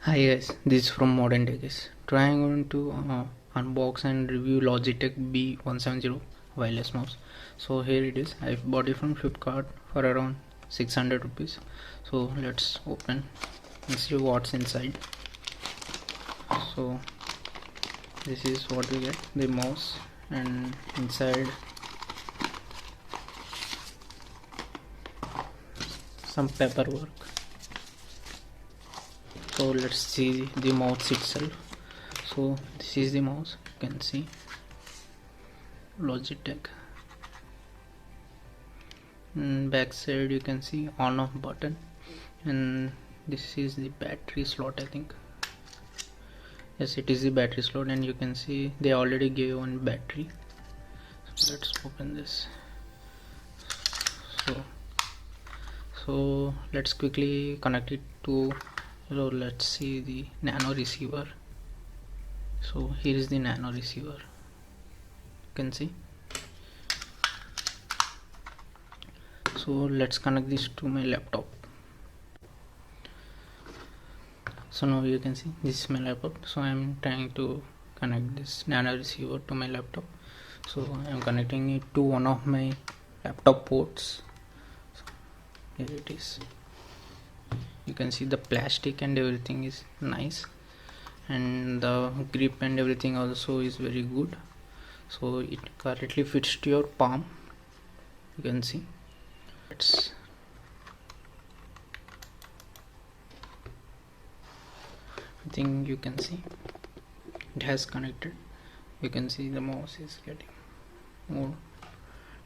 Hi guys, this is from Modern Tech. Today I'm going to unbox and review Logitech B170 Wireless Mouse. So here it is. I bought it from Flipkart for around 600 rupees. So let's open and see what's inside. So this is what we get, the mouse, and inside some paperwork. So let's see the mouse itself. So this is the mouse, you can see Logitech. Back side you can see on off button, and this is the battery slot. I think yes, it is the battery slot, and you can see they already gave one battery. So let's open this. So let's quickly connect it to, let's see the nano receiver. So here is the nano receiver, you can see. So let's connect this to my laptop. So now you can see this is my laptop. So I'm trying to connect this nano receiver to my laptop. So I'm connecting it to one of my laptop ports. So here it is. You can see the plastic and everything is nice, and the grip and everything also is very good. So it correctly fits to your palm, you can see. I think you can see it has connected. You can see the mouse is getting more.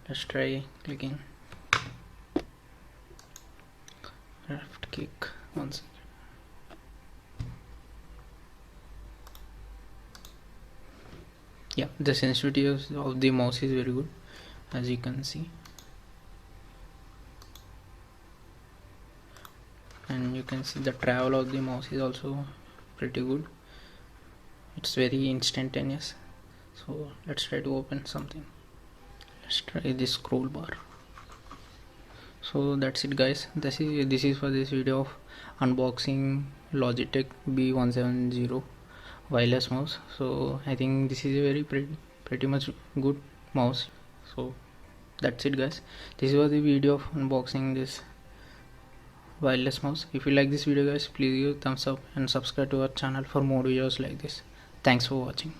Let's try clicking left click once. Yeah, the sensitivity of the mouse is very good, as you can see, and you can see the travel of the mouse is also pretty good. It's very instantaneous. So let's try to open something. Let's try this scroll bar. So that's it guys, this is for this video of unboxing Logitech B170 wireless mouse. So I think this is a very pretty much good mouse. So that's it guys, this was the video of unboxing this wireless mouse. If you like this video guys, please give thumbs up and subscribe to our channel for more videos like this. Thanks for watching.